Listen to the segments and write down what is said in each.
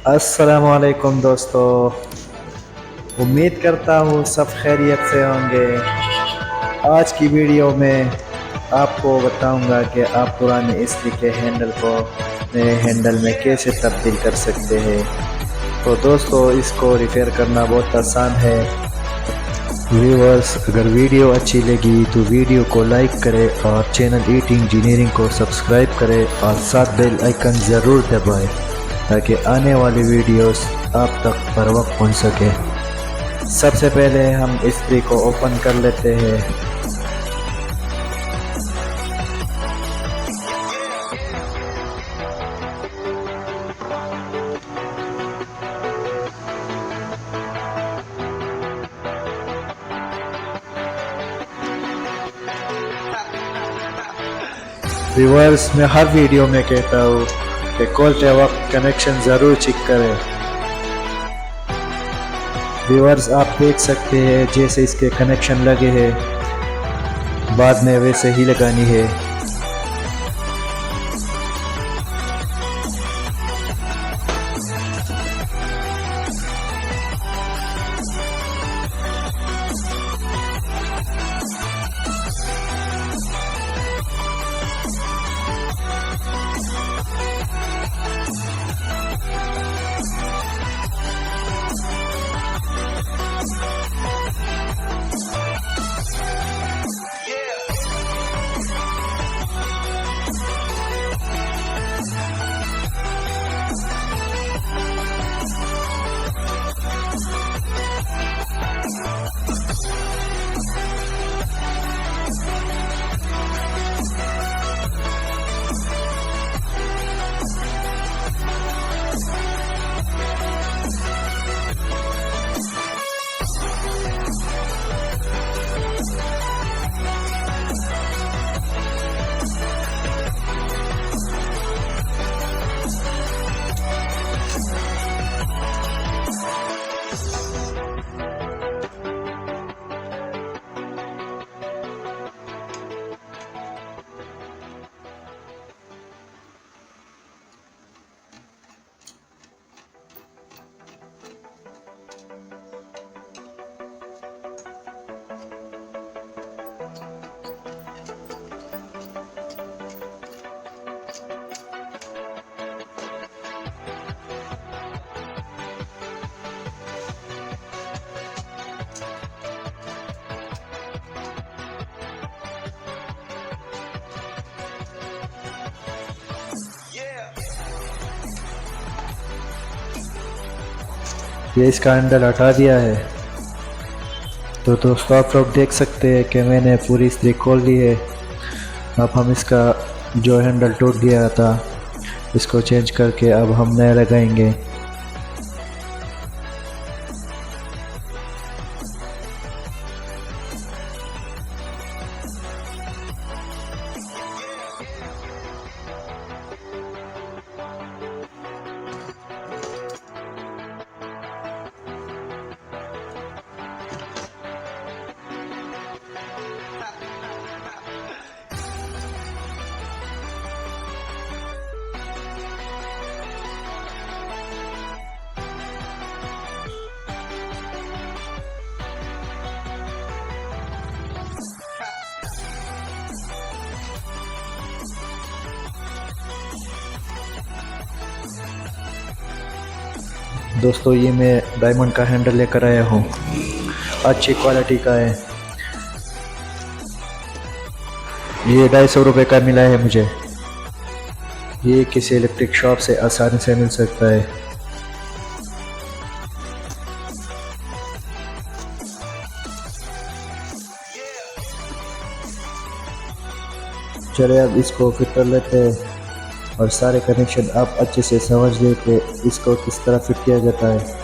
अस्सलाम वालेकुम दोस्तों। उम्मीद करता हूँ सब खैरियत से होंगे। आज की वीडियो में आपको बताऊंगा कि आप पुराने इस्त्री के हैंडल को नए हैंडल में कैसे तब्दील कर सकते हैं। तो दोस्तों, इसको रिपेयर करना बहुत आसान है। व्यूअर्स, अगर वीडियो अच्छी लगी तो वीडियो को लाइक करें और चैनल ईट इंजीनियरिंग को सब्सक्राइब करें और साथ बेल आइकन ज़रूर दबाएं ताकि आने वाली वीडियोस आप तक बर वक्त पहुँच सके। सबसे पहले हम इस्त्री को ओपन कर लेते हैं। व्यूअर्स, मैं हर वीडियो में कहता हूँ कि खोलते वक्त कनेक्शन ज़रूर चेक करें। व्यूअर्स, आप देख सकते हैं जैसे इसके कनेक्शन लगे हैं, बाद में वैसे ही लगानी है। ये इसका हैंडल हटा दिया है। तो दोस्तों, आप लोग देख सकते हैं कि मैंने पूरी इस्त्री खोल ली है। अब हम इसका जो हैंडल टूट गया था इसको चेंज करके अब हम नया लगाएंगे। दोस्तों, ये मैं डायमंड का हैंडल लेकर आया हूँ, अच्छी क्वालिटी का है। ये 250 रुपये का मिला है मुझे। ये किसी इलेक्ट्रिक शॉप से आसानी से मिल सकता है। चलिए अब इसको फिट कर लेते हैं और सारे कनेक्शन आप अच्छे से समझ लें कि इसको किस तरह फिट किया जाता है।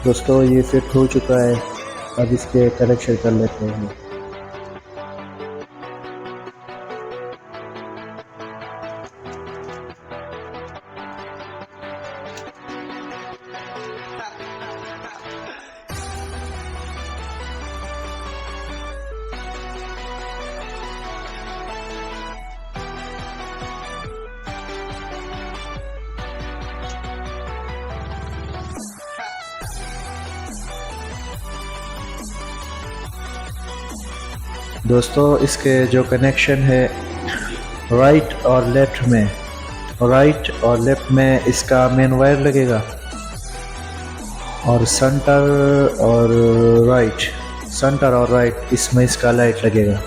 दोस्तों ये फिट हो चुका है, अब इसके कनेक्शन कर लेते हैं। दोस्तों इसके जो कनेक्शन है राइट और लेफ्ट में इसका मेन वायर लगेगा, और सेंटर और राइट इसमें इसका लाइट लगेगा।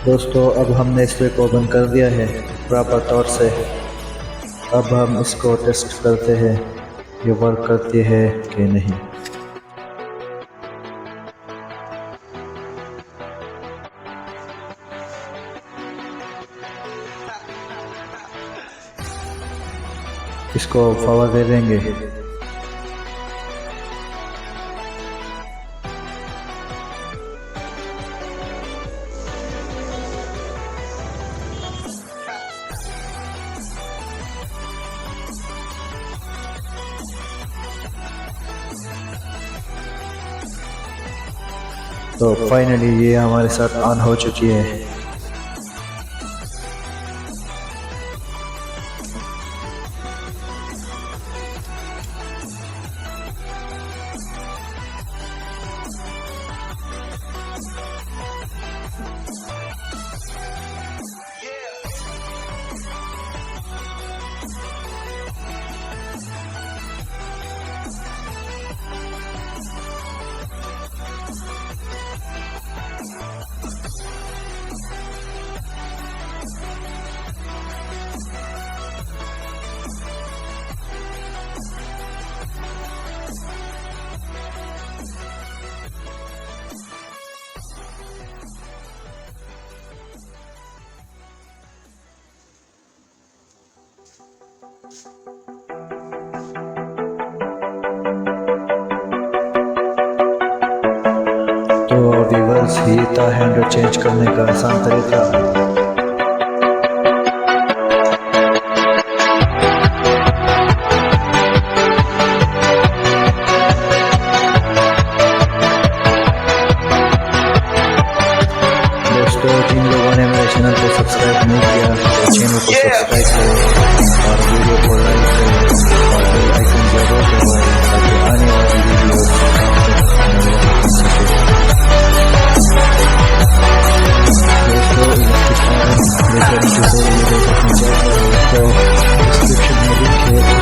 दोस्तों अब हमने इस को बंद कर दिया है प्रॉपर तौर से। अब हम इसको टेस्ट करते हैं ये वर्क करती है कि नहीं। इसको पावर दे देंगे। तो फाइनली ये हमारे साथ ऑन हो चुकी है। तो व्यूअर्स ये था हैंडल चेंज करने का आसान तरीका। दोस्तों जिन लोगों ने मेरे चैनल को सब्सक्राइब नहीं किया तो चैनल को सब्सक्राइब करें और वीडियो को लाइक करें और बेल आइकन जरूर दबाएं ताकि आने वाली वीडियो दोस्तों तो डिस्क्रिप्शन में लिंक है।